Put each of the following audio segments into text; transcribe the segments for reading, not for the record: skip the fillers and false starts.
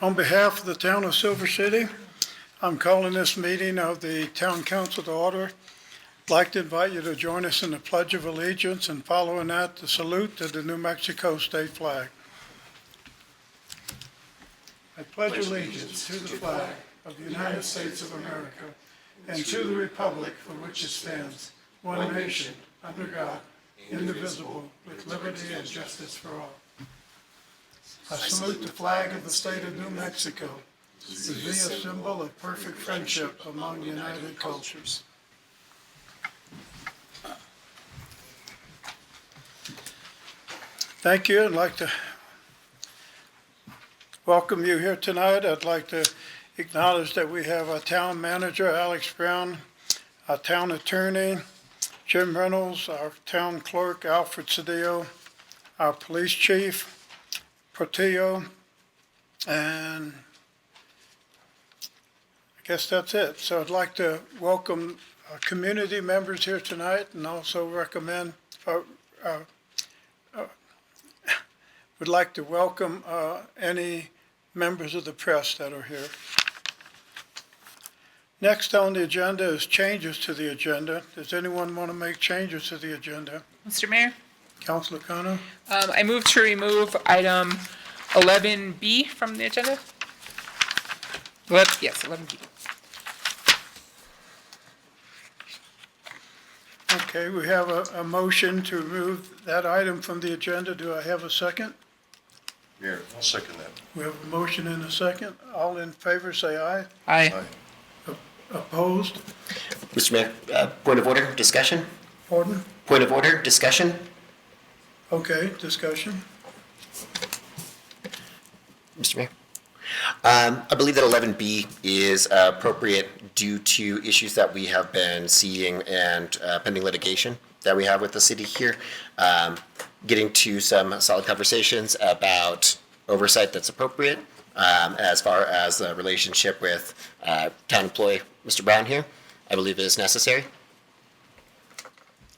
On behalf of the town of Silver City, I'm calling this meeting of the town council to order. I'd like to invite you to join us in the Pledge of Allegiance and following that, the salute to the New Mexico state flag. I pledge allegiance to the flag of the United States of America and to the republic for which it stands, one nation, under God, indivisible, with liberty and justice for all. I salute the flag of the state of New Mexico, to be a symbol of perfect friendship among united cultures. Thank you. I'd like to welcome you here tonight. I'd like to acknowledge that we have our town manager, Alex Brown, our town attorney, Jim Reynolds, our town clerk, Alfred Cedillo, our police chief, Portillo, and I guess that's it. So I'd like to welcome community members here tonight and also would like to welcome any members of the press that are here. Next on the agenda is changes to the agenda. Does anyone want to make changes to the agenda? Mr. Mayor, Councilor Kano? I move to remove item 11B from the agenda. Yes, 11B. Okay, we have a motion to remove that item from the agenda. Do I have a second? Mayor, I'll second that. We have a motion and a second. All in favor, say aye. Aye. Opposed? Mr. Mayor, point of order, discussion? Pardon? Point of order, discussion? Okay, discussion. Mr. Mayor? I believe that 11B is appropriate due to issues that we have been seeing and pending litigation that we have with the city here. Getting to some solid conversations about oversight that's appropriate as far as the relationship with town employee Mr. Brown here, I believe is necessary.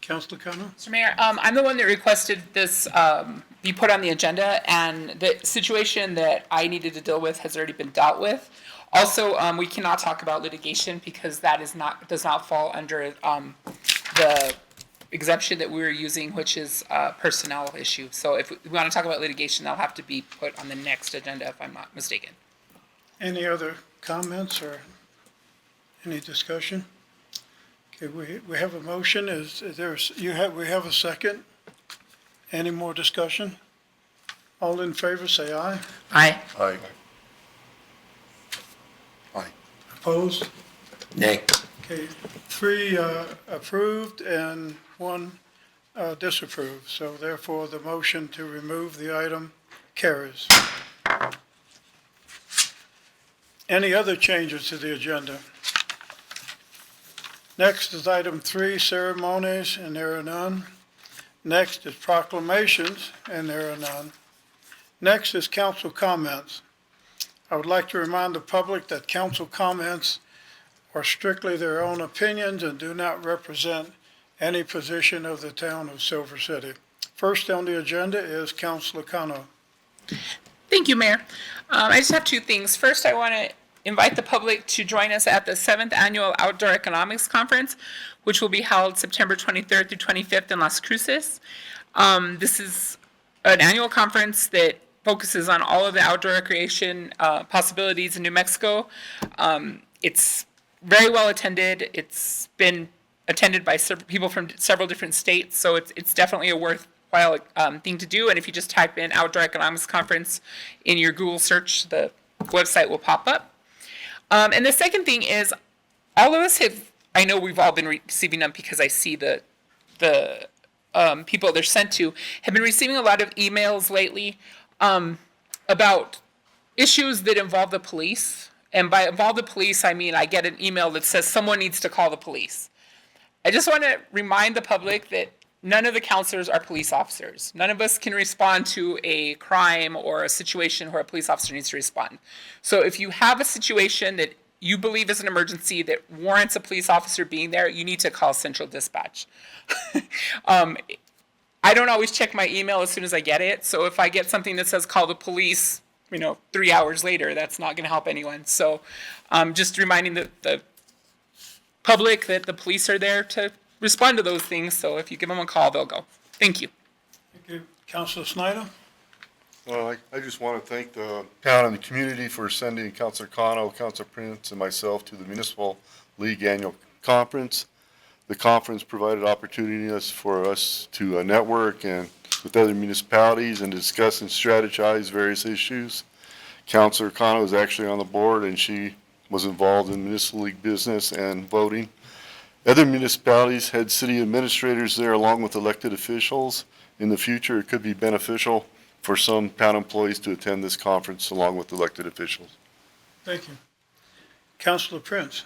Councilor Kano? Mr. Mayor, I'm the one that requested this be put on the agenda, and the situation that I needed to deal with has already been dealt with. Also, we cannot talk about litigation because that does not fall under the exemption that we were using, which is a personnel issue. So if we want to talk about litigation, that'll have to be put on the next agenda if I'm not mistaken. Any other comments or any discussion? Okay, we have a motion. We have a second? Any more discussion? All in favor, say aye. Aye. Aye. Aye. Opposed? Nay. Okay, 3 approved and 1 disapproved. So therefore, the motion to remove the item carries. Any other changes to the agenda? Next is item 3, ceremonies, and there are none. Next is proclamations, and there are none. Next is council comments. I would like to remind the public that council comments are strictly their own opinions and do not represent any position of the town of Silver City. First on the agenda is Councilor Kano. Thank you, Mayor. I just have 2 things. First, I want to invite the public to join us at the 7th Annual Outdoor Economics Conference, which will be held September 23rd through 25th in Las Cruces. This is an annual conference that focuses on all of the outdoor recreation possibilities in New Mexico. It's very well attended. It's been attended by people from several different states, so it's definitely a worthwhile thing to do. And if you just type in Outdoor Economics Conference in your Google search, the website will pop up. And the second thing is, all of us I know we've all been receiving them because I see the people they're sent to, have been receiving a lot of emails lately about issues that involve the police. And by involve the police, I mean I get an email that says someone needs to call the police. I just want to remind the public that none of the counselors are police officers. None of us can respond to a crime or a situation where a police officer needs to respond. So if you have a situation that you believe is an emergency that warrants a police officer being there, you need to call Central Dispatch. I don't always check my email as soon as I get it. So if I get something that says call the police, 3 hours later, that's not going to help anyone. So just reminding the public that the police are there to respond to those things. So if you give them a call, they'll go. Thank you. Thank you. Councilor Snyder? Well, I just want to thank the town and the community for sending Councilor Kano, Councilor Prince, and myself to the Municipal League Annual Conference. The conference provided opportunities for us to network and with other municipalities and discuss and strategize various issues. Councilor Kano is actually on the board, and she was involved in municipal league business and voting. Other municipalities had city administrators there along with elected officials. In the future, it could be beneficial for some town employees to attend this conference along with elected officials. Thank you. Councilor Prince?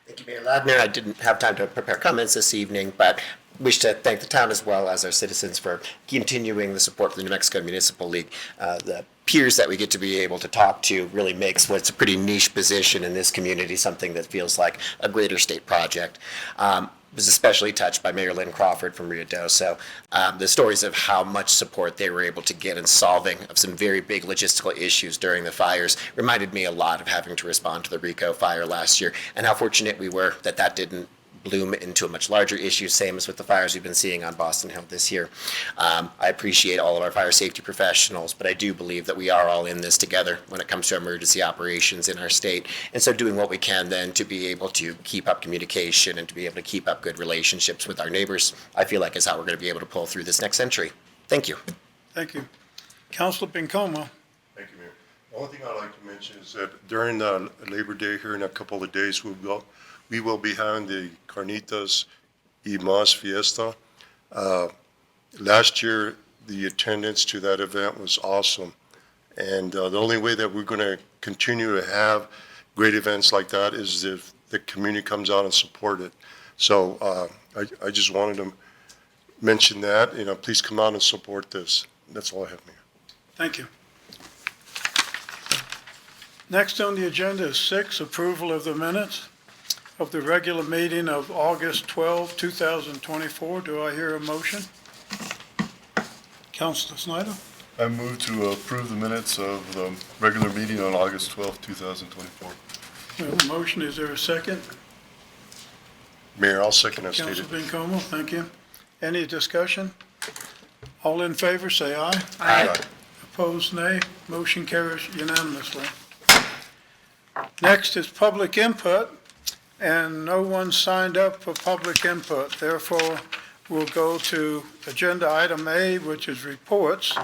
Thank you, Mayor Ladner. I didn't have time to prepare comments this evening, but wish to thank the town as well as our citizens for continuing the support for the New Mexico Municipal League. The peers that we get to be able to talk to really makes what's a pretty niche position in this community something that feels like a greater state project. Was especially touched by Mayor Lynn Crawford from Rio Doso. The stories of how much support they were able to get in solving of some very big logistical issues during the fires reminded me a lot of having to respond to the Rico fire last year and how fortunate we were that that didn't bloom into a much larger issue, same as with the fires we've been seeing on Boston Hill this year. I appreciate all of our fire safety professionals, but I do believe that we are all in this together when it comes to emergency operations in our state. And so doing what we can then to be able to keep up communication and to be able to keep up good relationships with our neighbors, I feel like is how we're going to be able to pull through this next century. Thank you. Thank you. Councilor Pincoma? Thank you, Mayor. The only thing I'd like to mention is that during Labor Day here in a couple of days, we will be having the Carnitas y Mas Fiesta. Last year, the attendance to that event was awesome. And the only way that we're going to continue to have great events like that is if the community comes out and support it. So I just wanted to mention that, please come out and support this. That's all I have, Mayor. Thank you. Next on the agenda is 6, approval of the minutes of the regular meeting of August 12, 2024. Do I hear a motion? Councilor Snyder? I move to approve the minutes of the regular meeting on August 12, 2024. We have a motion. Is there a second? Mayor, I'll second as Councilor stated. Pincoma, thank you. Any discussion? All in favor, say aye. Aye. Opposed, nay. Motion carries unanimously. Next is public input, and no one signed up for public input. Therefore, we'll go to agenda item A, which is reports.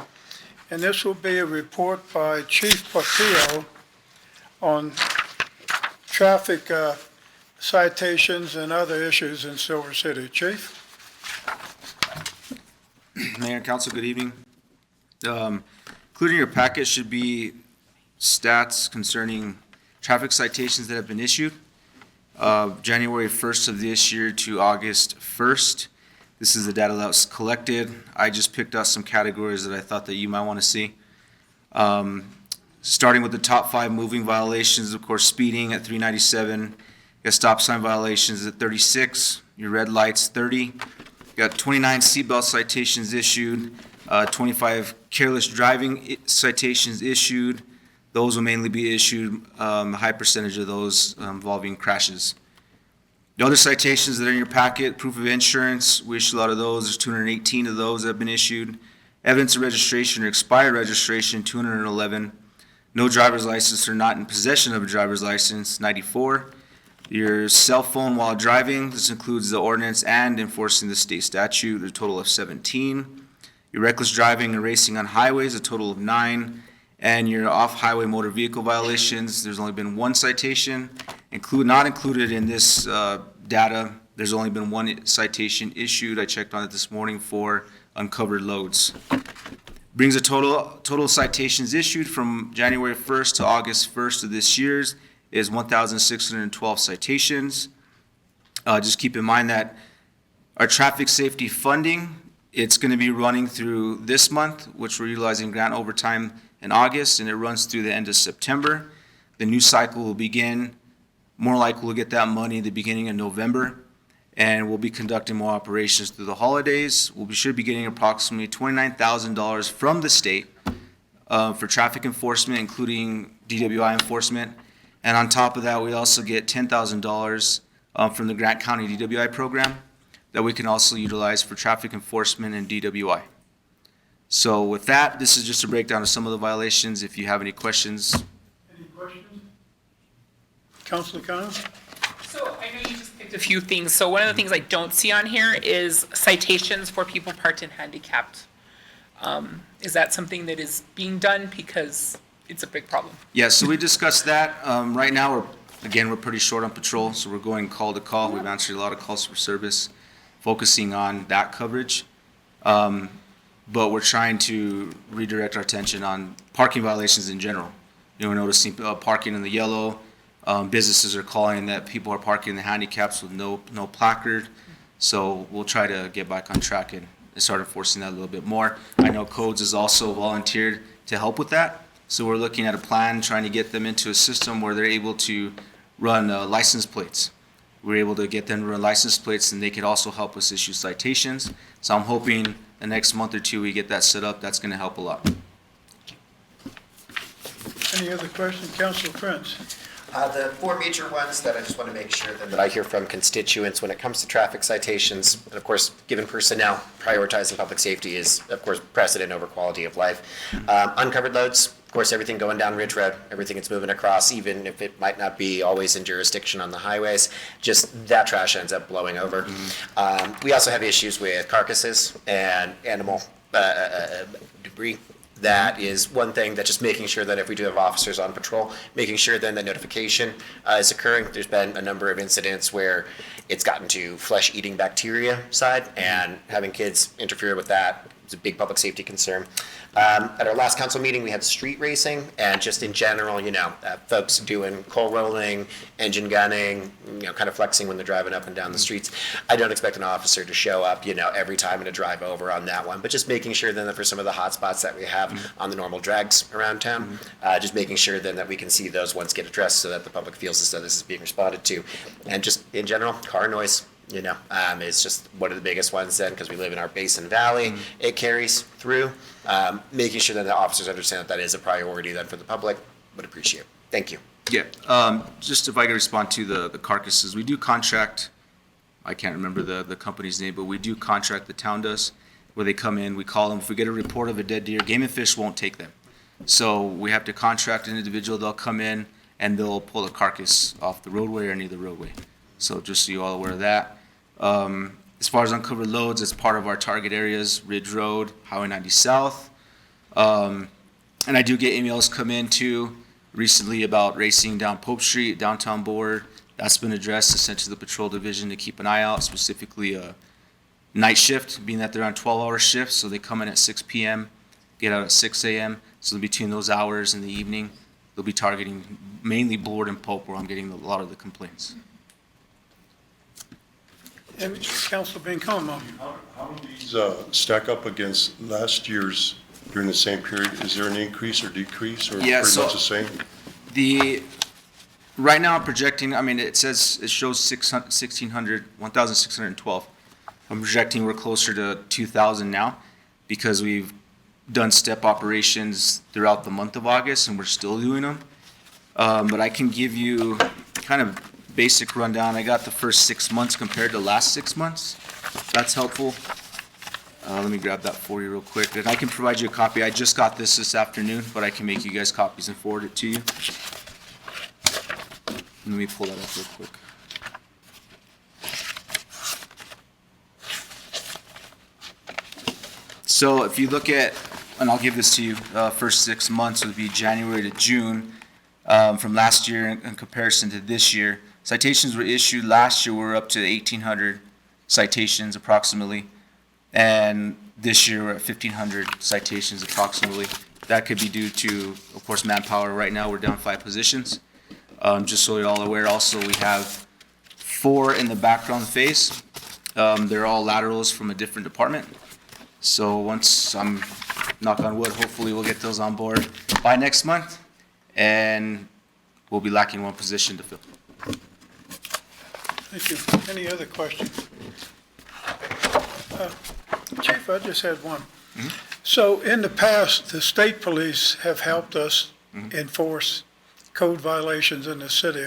And this will be a report by Chief Portillo on traffic citations and other issues in Silver City. Chief? Mayor and Council, good evening. Included in your packet should be stats concerning traffic citations that have been issued. January 1st of this year to August 1st. This is the data that was collected. I just picked out some categories that I thought that you might want to see. Starting with the top 5 moving violations, of course, speeding at 397. You got stop sign violations at 36. Your red lights, 30. You got 29 seatbelt citations issued. 25 careless driving citations issued. Those will mainly be issued, a high percentage of those involving crashes. The other citations that are in your packet, proof of insurance, we issued a lot of those. There's 218 of those that have been issued. Evidence of registration or expired registration, 211. No driver's license or not in possession of a driver's license, 94. Your cell phone while driving, this includes the ordinance and enforcing the state statute, a total of 17. Your reckless driving and racing on highways, a total of 9. And your off-highway motor vehicle violations, there's only been 1 citation. Not included in this data, there's only been 1 citation issued. I checked on it this morning for uncovered loads. Brings a total citations issued from January 1st to August 1st of this year is 1,612 citations. Just keep in mind that our traffic safety funding, it's going to be running through this month, which we're utilizing grant overtime in August, and it runs through the end of September. The new cycle will begin, more likely we'll get that money at the beginning of November, and we'll be conducting more operations through the holidays. We should be getting approximately $29,000 from the state for traffic enforcement, including DWI enforcement. And on top of that, we also get $10,000 from the Grant County DWI program that we can also utilize for traffic enforcement and DWI. So with that, this is just a breakdown of some of the violations. If you have any questions. Any questions? Councilor Kano? So I know you just picked a few things. So one of the things I don't see on here is citations for people parked in handicapped. Is that something that is being done? Because it's a big problem. Yeah, so we discussed that. Right now, we're pretty short on patrol, so we're going call to call. We've answered a lot of calls for service, focusing on that coverage. But we're trying to redirect our attention on parking violations in general. We're noticing parking in the yellow. Businesses are calling that people are parking in the handicaps with no placard. So we'll try to get back on track and start enforcing that a little bit more. I know Codes has also volunteered to help with that. So we're looking at a plan, trying to get them into a system where they're able to run license plates. We're able to get them to run license plates, and they could also help us issue citations. So I'm hoping the next month or two we get that set up. That's going to help a lot. Any other questions? Councilor Prince? The four major ones that I just want to make sure that I hear from constituents when it comes to traffic citations, and of course, given personnel, prioritizing public safety is, of course, precedent over quality of life. Uncovered loads, of course, everything going down Ridge Road, everything that's moving across, even if it might not be always in jurisdiction on the highways, just that trash ends up blowing over. We also have issues with carcasses and animal debris. That is one thing, that just making sure that if we do have officers on patrol, making sure then that notification is occurring. There's been a number of incidents where it's gotten to flesh-eating bacteria side, and having kids interfere with that is a big public safety concern. At our last council meeting, we had street racing, and just in general, folks doing coal rolling, engine gunning, kind of flexing when they're driving up and down the streets. I don't expect an officer to show up, every time and to drive over on that one, but just making sure then that for some of the hot spots that we have on the normal drags around town, just making sure then that we can see those ones get addressed so that the public feels as though this is being responded to. And just in general, car noise. It's just one of the biggest ones then, because we live in our Basin Valley. It carries through. Making sure that the officers understand that that is a priority then for the public, would appreciate. Thank you. Yeah, just if I could respond to the carcasses, we do contract, I can't remember the company's name, but we do contract, the town does, where they come in, we call them. If we get a report of a dead deer, Game and Fish won't take them. So we have to contract an individual, they'll come in and they'll pull a carcass off the roadway or any of the roadway. So just so you're all aware of that. As far as uncovered loads, it's part of our target areas, Ridge Road, Highway 90 South. And I do get emails come in too recently about racing down Pope Street, downtown Board. That's been addressed, sent to the patrol division to keep an eye out, specifically night shift, being that they're on 12-hour shifts. So they come in at 6 p.m., get out at 6 a.m. So between those hours in the evening, they'll be targeting mainly Board and Pope, where I'm getting a lot of the complaints. And Councilor Bencomo? How do these stack up against last year's during the same period? Is there an increase or decrease, or Yeah, pretty so- much the same? Right now I'm projecting, it shows 1,612. I'm projecting we're closer to 2,000 now, because we've done step operations throughout the month of August and we're still doing them. But I can give you kind of basic rundown. I got the first 6 months compared to last 6 months. That's helpful. Let me grab that for you real quick. And I can provide you a copy. I just got this afternoon, but I can make you guys copies and forward it to you. Let me pull that up real quick. So if you look at, and I'll give this to you, first 6 months would be January to June, from last year in comparison to this year. Citations were issued last year, we're up to 1,800 citations approximately. And this year we're at 1,500 citations approximately. That could be due to, of course, manpower. Right now, we're down 5 positions. Just so you're all aware, also, we have 4 in the background phase. They're all laterals from a different department. So once I'm, knock on wood, hopefully we'll get those on board by next month, and we'll be lacking 1 position to fill. Thank you. Any other questions? Chief, I just had one. So in the past, the state police have helped us enforce code violations in the city.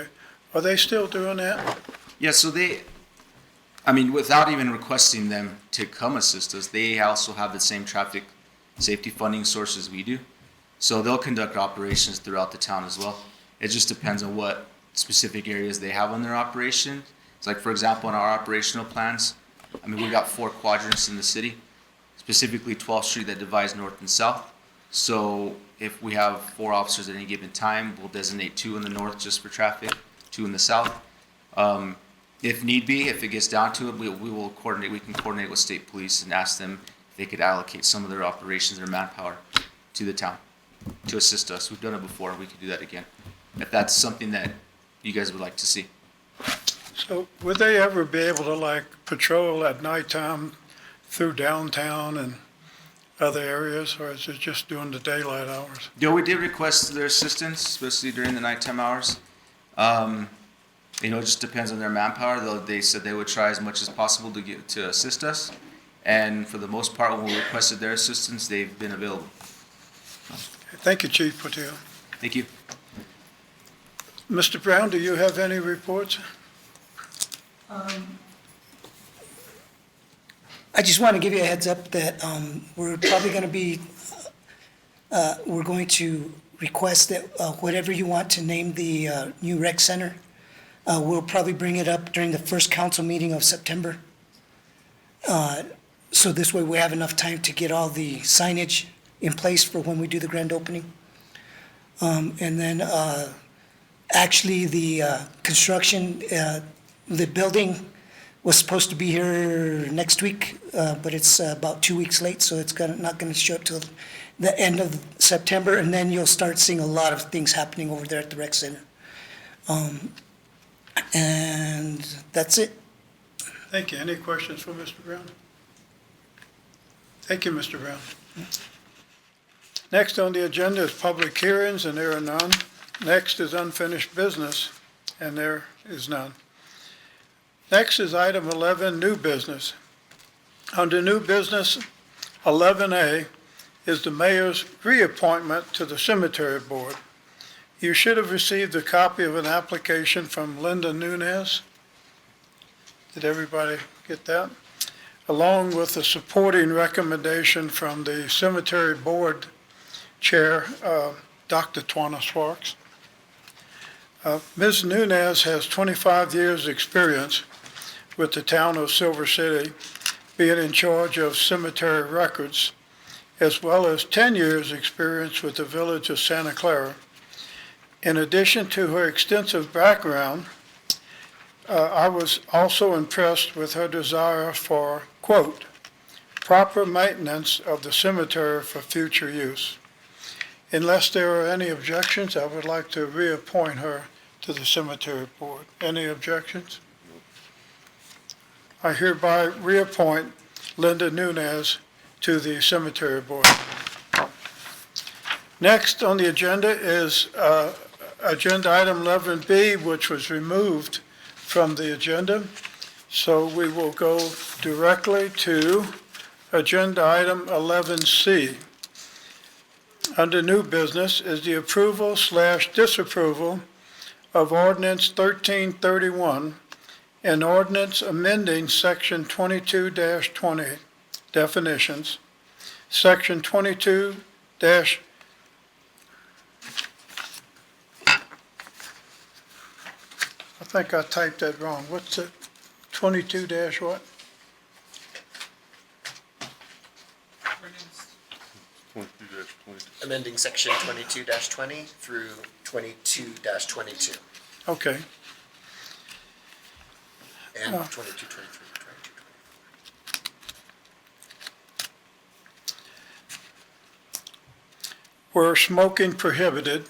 Are they still doing that? Yeah, so without even requesting them to come assist us, they also have the same traffic safety funding sources we do. So they'll conduct operations throughout the town as well. It just depends on what specific areas they have on their operation. It's like, for example, in our operational plans, we've got 4 quadrants in the city, specifically 12th Street that divides north and south. So if we have 4 officers at any given time, we'll designate 2 in the north just for traffic, 2 in the south. If need be, if it gets down to it, we can coordinate with state police and ask them if they could allocate some of their operations, their manpower to the town to assist us. We've done it before, we could do that again, if that's something that you guys would like to see. So would they ever be able to like patrol at nighttime through downtown and other areas, or is it just during the daylight hours? Yeah, we did request their assistance, especially during the nighttime hours. It just depends on their manpower, though they said they would try as much as possible to assist us. And for the most part, when we requested their assistance, they've been available. Thank you, Chief Patil. Thank you. Mr. Brown, do you have any reports? I just want to give you a heads up that we're probably going to be, we're going to request that whatever you want to name the new rec center, we'll probably bring it up during the first council meeting of September. So this way we have enough time to get all the signage in place for when we do the grand opening. And then actually the construction, the building was supposed to be here next week, but it's about 2 weeks late, so it's not going to show up till the end of September, and then you'll start seeing a lot of things happening over there at the rec center. And that's it. Thank you. Any questions for Mr. Brown? Thank you, Mr. Brown. Next on the agenda is public hearings, and there are none. Next is unfinished business, and there is none. Next is item 11, new business. Under new business, 11A is the mayor's reappointment to the cemetery board. You should have received a copy of an application from Linda Nunez. Did everybody get that? Along with the supporting recommendation from the cemetery board chair, Dr. Twana Sparks. Ms. Nunez has 25 years' experience with the town of Silver City, being in charge of cemetery records, as well as 10 years' experience with the village of Santa Clara. In addition to her extensive background, I was also impressed with her desire for, quote, proper maintenance of the cemetery for future use. Unless there are any objections, I would like to reappoint her to the cemetery board. Any objections? I hereby reappoint Linda Nunez to the cemetery board. Next on the agenda is agenda item 11B, which was removed from the agenda. So we will go directly to agenda item 11C. Under new business is the approval/disapproval of ordinance 1331, an ordinance amending section 22-20 definitions, section 22- I think I typed that wrong. What's it? 22- what? 22-22. Amending section 22-20 through 22-22 Okay. and 22-23. Where smoking prohibited,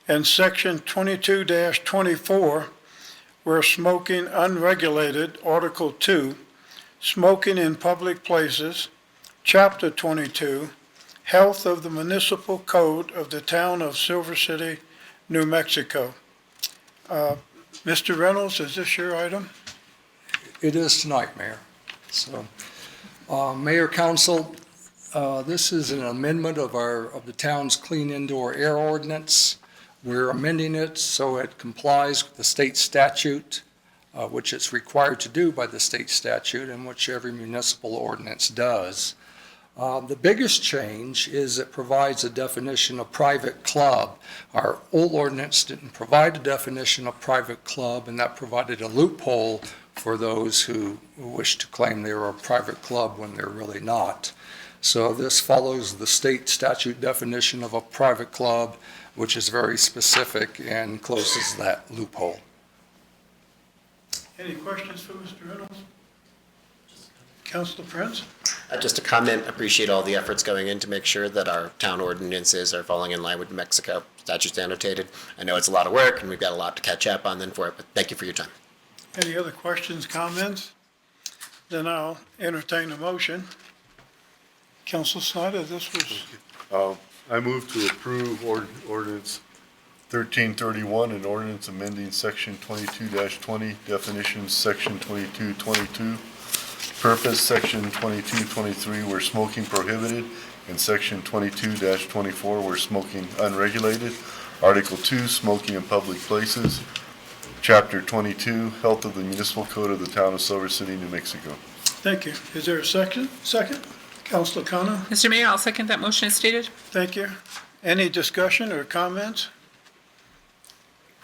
and section 22-24, where smoking unregulated, Article 2, smoking in public places, Chapter 22, Health of the Municipal Code of the Town of Silver City, New Mexico. Mr. Reynolds, is this your item? It is tonight, Mayor. So, Mayor, Council, This is an amendment of the town's clean indoor air ordinance. We're amending it so it complies with the state statute, which it's required to do by the state statute, and which every municipal ordinance does. The biggest change is it provides a definition of private club. Our old ordinance didn't provide a definition of private club, and that provided a loophole for those who wish to claim they were a private club when they're really not. So this follows the state statute definition of a private club, which is very specific and closes that loophole. Any questions for Mr. Reynolds? Councilor Prince? Just a comment, appreciate all the efforts going in to make sure that our town ordinances are falling in line with New Mexico statutes annotated. I know it's a lot of work and we've got a lot to catch up on then for it, but thank you for your time. Any other questions, comments? Then I'll entertain a motion. Council Snyder, this was, I move to approve ordinance 1331, an ordinance amending section 22-20, definitions, section 2222, purpose, section 2223, where smoking prohibited, and section 22-24, where smoking unregulated, article 2, smoking in public places, chapter 22, health of the municipal code of the town of Silver City, New Mexico. thank you. Is there a second? Second? Councilor Kano? Mr. Mayor, I'll second that motion as stated. Thank you. Any discussion or comments?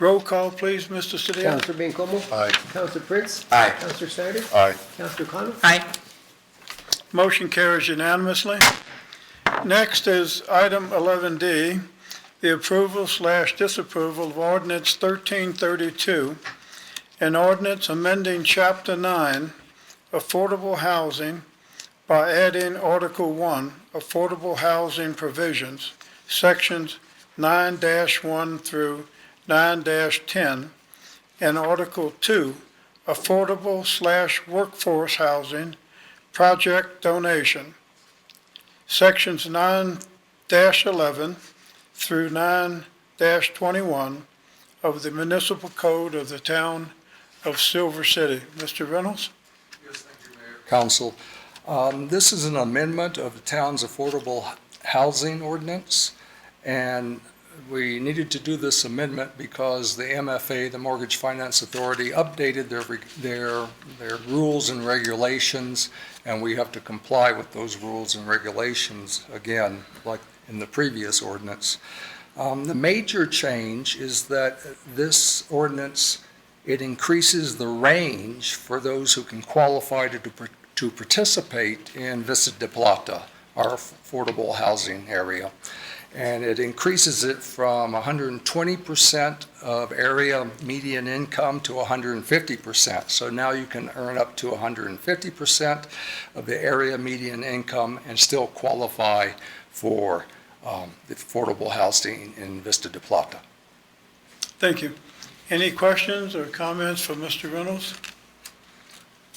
Roll call, please, Mr. Cedillo. Counselor Bencomo? Aye. Counselor Prince? Aye. Counselor Snyder? Aye. Counselor Kano? Aye. Motion carries unanimously. Next is item 11D, the approval/disapproval of ordinance 1332, an ordinance amending Chapter 9, Affordable Housing, by adding Article 1, Affordable Housing Provisions, Sections 9-1 through 9-10, and Article 2, Affordable/Workforce Housing, Project Donation, Sections 9-11 through 9-21 of the Municipal Code of the Town of Silver City. Mr. Reynolds? Council, this is an amendment of the town's affordable housing ordinance, and we needed to do this amendment because the MFA, the Mortgage Finance Authority, updated their rules and regulations, and we have to comply with those rules and regulations again, like in the previous ordinance. The major change is that this ordinance, it increases the range for those who can qualify to participate in Vista de Plata, our affordable housing area. And it increases it from 120% of area median income to 150%. So now you can earn up to 150% of the area median income and still qualify for the affordable housing in Vista de Plata. Thank you. Any questions or comments for Mr. Reynolds?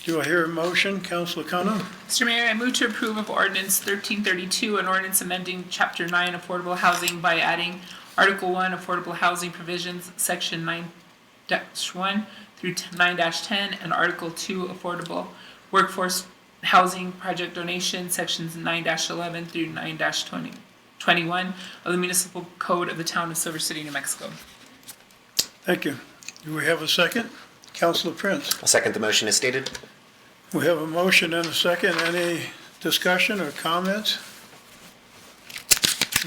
Do I hear a motion? Councilor Kano? Mr. Mayor, I move to approve of ordinance 1332, an ordinance amending Chapter 9 Affordable Housing by adding Article 1 Affordable Housing Provisions, Section 9-1 through 9-10, and Article 2 Affordable Workforce Housing Project Donation, Sections 9-11 through 9-21 of the Municipal Code of the Town of Silver City, New Mexico. Thank you. Do we have a second? Councilor Prince? I'll second the motion as stated. We have a motion and a second. Any discussion or comments?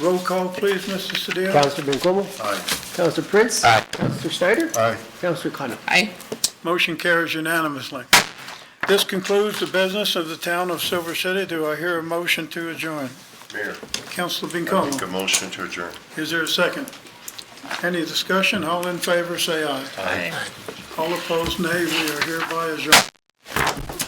Roll call, please, Mr. Cedillo. Counselor Bencomo? Aye. Counselor Prince? Aye. Counselor Snyder? Aye. Counselor Kano? Aye. Motion carries unanimously. This concludes the business of the Town of Silver City. Do I hear a motion to adjourn? Mayor, Councilor I make a Bencomo? motion to adjourn. Is there a second? Any discussion? All in favor, say aye. Aye. All opposed, nay. We are hereby adjourned.